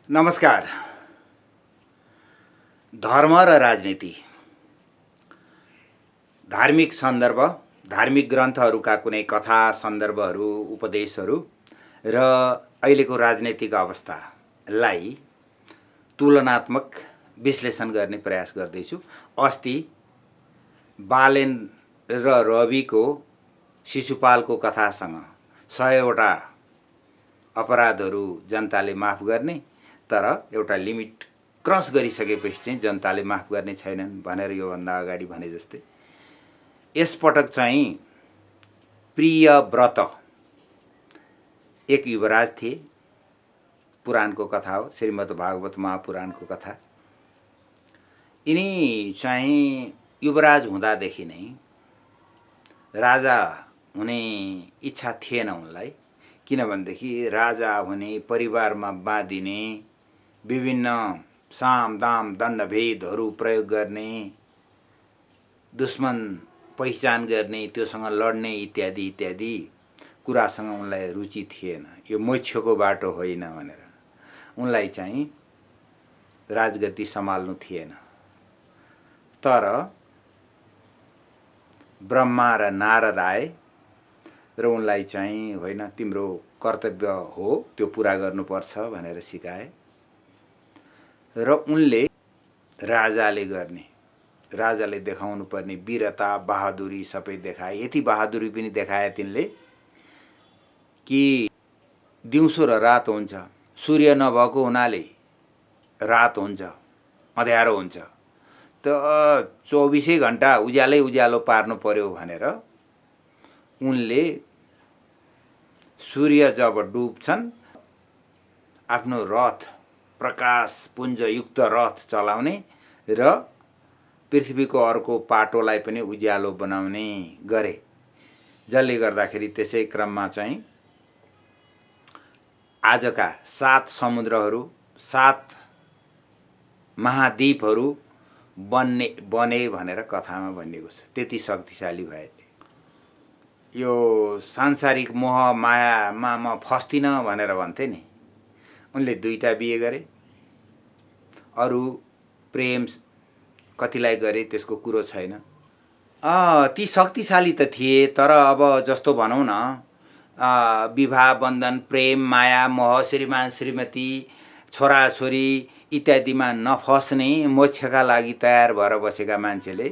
नमस्कार। धर्म र राजनीति, धार्मिक सन्दर्भ, धार्मिक ग्रन्थहरूका कुनै कथा, सन्दर्भहरू, उपदेशहरू र अहिलेको राजनैतिक अवस्थालाई तुलनात्मक विश्लेषण गर्ने प्रयास गर्दैछु। अस्ति बालेन र रविको शिशुपालको कथासँग 100वटा अपराधहरू जनताले माफ गर्ने, तर एउटा लिमिट क्रस गरिसकेपछि चाहिँ जनताले माफ गर्ने छैनन् भनेर योभन्दा अगाडि भने जस्तै यसपटक चाहिँ प्रियव्रत एक युवराज थिए। पुराणको कथा हो, श्रीमद् भागवत महापुराणको कथा। यिनी चाहिँ युवराज हुँदादेखि नै राजा हुने इच्छा थिएन उनलाई, किनभनेदेखि राजा हुने, परिवारमा बाँधिने, विभिन्न साम दाम दण्ड भेदहरू प्रयोग गर्ने, दुश्मन पहिचान गर्ने, त्योसँग लड्ने इत्यादि इत्यादि कुरासँग उनलाई रुचि थिएन। यो मोक्षको बाटो होइन भनेर उनलाई चाहिँ राजगद्दी सम्हाल्नु थिएन। तर ब्रह्मा र नारद आए र उनलाई चाहिँ होइन, तिम्रो कर्तव्य हो, त्यो पुरा गर्नुपर्छ भनेर सिकाए र उनले राजाले देखाउनु पर्ने वीरता, बहादुरी सबै देखाए। यति बहादुरी पनि देखाए तिनले कि दिउँसो र रात हुन्छ, सूर्य नभएको हुनाले रात हुन्छ, अँध्यारो हुन्छ, त 24 घण्टा उज्यालै उज्यालो पार्नु पर्यो भनेर उनले सूर्य जब डुब्छन् आफ्नो रथ, प्रकाश पुञ्जयुक्त रथ चलाउने र पृथ्वीको अर्को पाटोलाई पनि उज्यालो बनाउने गरे। जसले गर्दाखेरि त्यसै क्रममा चाहिँ आजका 7 समुद्रहरू, 7 महाद्वीपहरू बने भनेर कथामा भनिएको छ। त्यति शक्तिशाली भए। यो सांसारिक मोह मायामा म फस्दिनँ भनेर भन्थे नि, उनले 2टा बिहे गरे। अरू प्रेम कतिलाई गरे त्यसको कुरो छैन। ती शक्तिशाली त थिए, तर अब जस्तो भनौँ न, विवाह बन्धन, प्रेम, माया, मोह, श्रीमान श्रीमती, छोराछोरी इत्यादिमा नफस्ने, मोक्षका लागि तयार भएर बसेका मान्छेले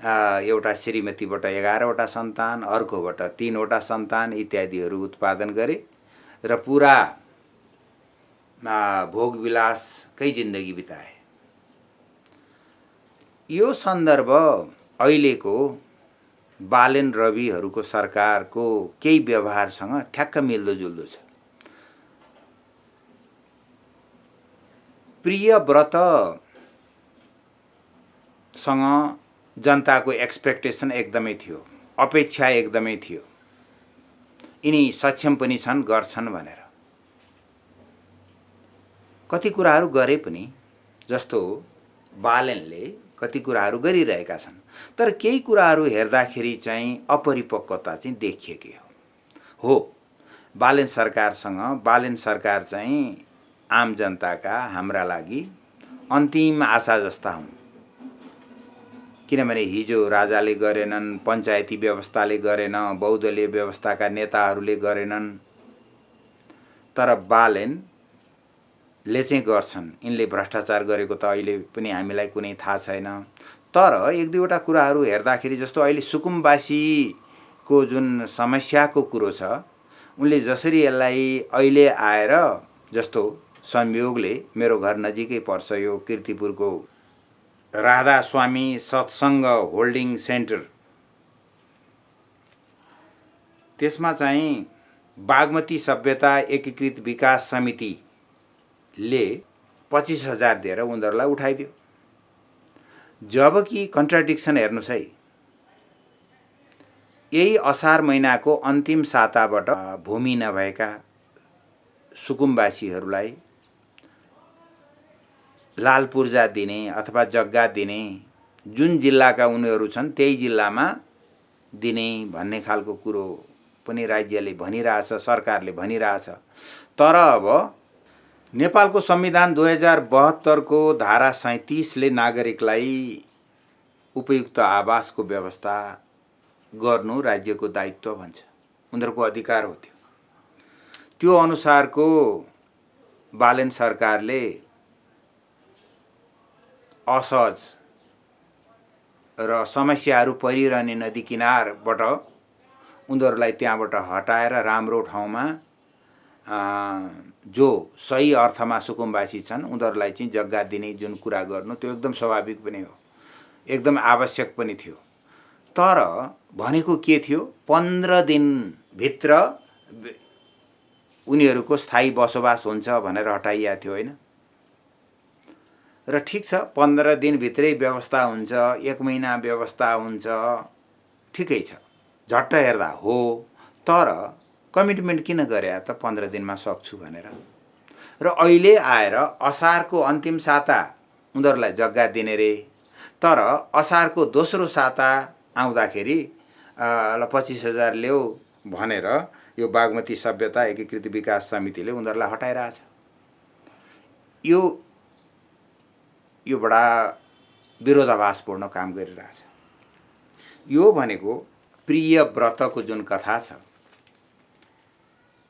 एउटा श्रीमतीबाट 11वटा सन्तान, अर्कोबाट 3वटा सन्तान इत्यादिहरू उत्पादन गरे र पुरा भोगविलासकै जिन्दगी बिताए। यो सन्दर्भ अहिलेको बालेन रविहरूको सरकारको केही व्यवहारसँग ठ्याक्क मिल्दोजुल्दो छ। प्रियव्रतसँग जनताको एक्सपेक्टेसन एकदमै थियो, अपेक्षा एकदमै थियो, यिनी सक्षम पनि छन्, गर्छन् भनेर। कति कुराहरू गरे पनि, जस्तो बालेनले कति कुराहरू गरिरहेका छन्, तर केही कुराहरू हेर्दाखेरि चाहिँ अपरिपक्वता चाहिँ देखिएकै हो। बालेन सरकार चाहिँ आम जनताका, हाम्रा लागि अन्तिम आशा जस्ता हुन्। किनभने हिजो राजाले गरेनन्, पञ्चायती व्यवस्थाले गरेन, बहुदलीय व्यवस्थाका नेताहरूले गरेनन्, तर बालेनले चाहिँ गर्छन्। यिनले भ्रष्टाचार गरेको त अहिले पनि हामीलाई कुनै थाहा छैन, तर 1-2वटा कुराहरू हेर्दाखेरि, जस्तो अहिले सुकुम्बासीको जुन समस्याको कुरो छ, उनले जसरी यसलाई अहिले आएर, जस्तो संयोगले मेरो घर नजिकै पर्छ यो कीर्तिपुरको राधा स्वामी सत्सङ्ग होल्डिङ सेन्टर, त्यसमा चाहिँ बागमती सभ्यता एकीकृत विकास समितिले 25,000 दिएर उनीहरूलाई उठाइदियो। जबकि कन्ट्राडिक्सन हेर्नुहोस् है, यही असार महिनाको अन्तिम साताबाट भूमि नभएका सुकुम्बासीहरूलाई लाल पूर्जा दिने अथवा जग्गा दिने, जुन जिल्लाका उनीहरू छन् त्यही जिल्लामा दिने भन्ने खालको कुरो पनि राज्यले भनिरहेछ, सरकारले भनिरहेछ। तर अब नेपालको संविधान 2072 को धारा 37 ले नागरिकलाई उपयुक्त आवासको व्यवस्था गर्नु राज्यको दायित्व भन्छ, उनीहरूको अधिकार हो। त्यो अनुसारको बालेन सरकारले असहज र समस्याहरू परिरहने नदी किनारबाट उनीहरूलाई त्यहाँबाट हटाएर राम्रो ठाउँमा जो सही अर्थमा सुकुम्बासी छन् उनीहरूलाई चाहिँ जग्गा दिने जुन कुरा गर्नु त्यो एकदम स्वाभाविक पनि हो, एकदम आवश्यक पनि थियो। तर भनेको के थियो, 15 दिनभित्र उनीहरूको स्थायी बसोबास हुन्छ भनेर हटाइएको थियो, होइन? र ठिक छ, 15 दिनभित्रै व्यवस्था हुन्छ, 1 महिना व्यवस्था हुन्छ, ठिकै छ, झट्ट हेर्दा हो। तर कमिटमेन्ट किन गरे त 15 दिनमा सक्छु भनेर? र अहिले आएर असारको अन्तिम साता उनीहरूलाई जग्गा दिने रे, तर असारको दोस्रो साता आउँदाखेरि ल 25,000 ल्याऊ भनेर यो बागमती सभ्यता एकीकृत विकास समितिले उनीहरूलाई हटाइरहेछ। यो बडा विरोधाभासपूर्ण काम गरिरहेछ। यो भनेको प्रिय व्रतको जुन कथा छ,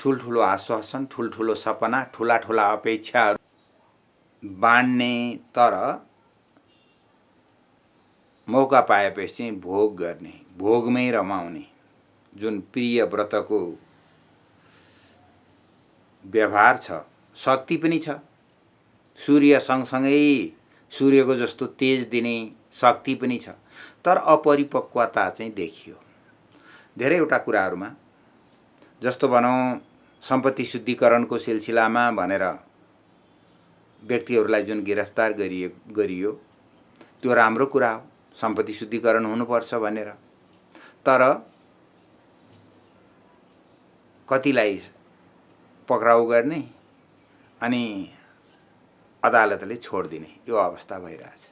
ठुल्ठुलो आश्वासन, ठुल्ठुलो सपना, ठुला ठुला अपेक्षाहरू बाँड्ने, तर मौका पाएपछि भोग गर्ने, भोगमै रमाउने जुन प्रिय व्रतको व्यवहार छ, शक्ति पनि छ। सूर्य सँगसँगै सूर्यको जस्तो तेज दिने शक्ति पनि छ, तर अपरिपक्वता चाहिँ देखियो धेरैवटा कुराहरूमा। जस्तो भनौँ सम्पत्ति शुद्धिकरणको सिलसिलामा भनेर व्यक्तिहरूलाई जुन गिरफ्तार गरियो त्यो राम्रो कुरा हो, सम्पत्ति शुद्धिकरण हुनुपर्छ भनेर। तर कतिलाई पक्राउ गर्ने अनि अदालतले छोडिदिने, यो अवस्था भइरहेछ।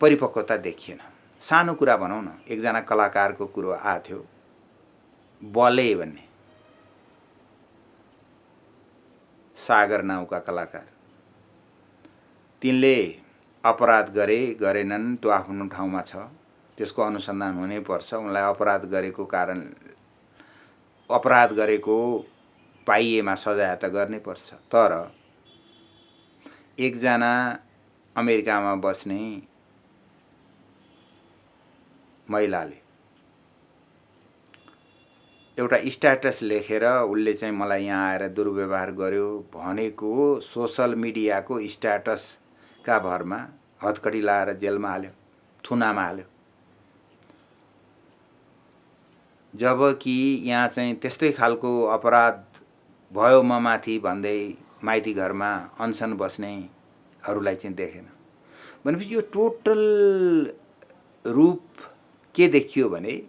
परिपक्वता देखिएन। सानो कुरा भनौँ न, एकजना कलाकारको कुरो आएको थियो, बले भन्ने सागर नाउँका कलाकार। तिनले अपराध गरेनन् त्यो आफ्नो ठाउँमा छ, त्यसको अनुसन्धान हुनैपर्छ। उनलाई अपराध गरेको पाइएमा सजाय त गर्नैपर्छ। तर एकजना अमेरिकामा बस्ने महिलाले एउटा स्ट्याटस लेखेर उसले चाहिँ मलाई यहाँ आएर दुर्व्यवहार गर्यो भनेको सोसल मिडियाको स्ट्याटसका भरमा हतकडी लाएर जेलमा हाल्यो, थुनामा हाल्यो। जबकि यहाँ चाहिँ त्यस्तै खालको अपराध भयो म माथि भन्दै माइती घरमा अनसन बस्नेहरूलाई चाहिँ देखेन। भनेपछि यो टोटल रूप के देखियो भने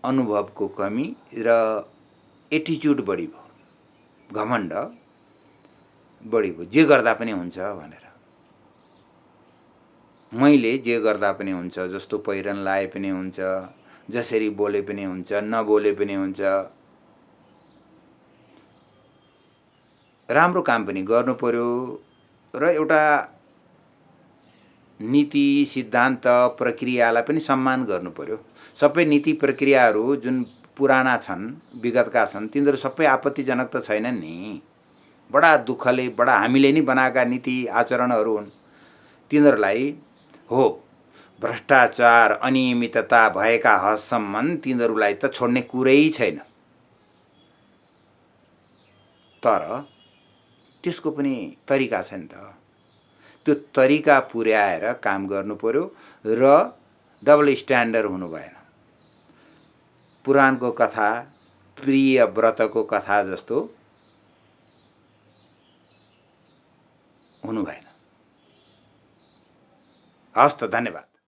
अनुभवको कमी र एटिट्युड बढी भयो, घमण्ड बढी भयो। जे गर्दा पनि हुन्छ भनेर, मैले जे गर्दा पनि हुन्छ, जस्तो पहिरन लाए पनि हुन्छ, जसरी बोले पनि हुन्छ, नबोले पनि हुन्छ, राम्रो काम पनि गर्नु पर्यो र एउटा नीति सिद्धान्त प्रक्रियालाई पनि सम्मान गर्नु पर्यो। सबै नीति प्रक्रियाहरू जुन पुराना छन्, विगतका छन्, तिनीहरू सबै आपत्तिजनक त छैनन् नि। बडा दुःखले, बडा हामीले नै बनाएका नीति आचरणहरू हुन्। तिनीहरूलाई हो भ्रष्टाचार अनियमितता भएका हदसम्म तिनीहरूलाई त छोड्ने कुरै छैन। तर त्यसको पनि तरिका छ नि त। त्यो तरिका पुर्याएर काम गर्नु पर्यो र डबल स्ट्यान्डर्ड हुनु भएन। पुराणको कथा, प्रिय व्रतको कथा जस्तो हुनु भएन। हस् त, धन्यवाद।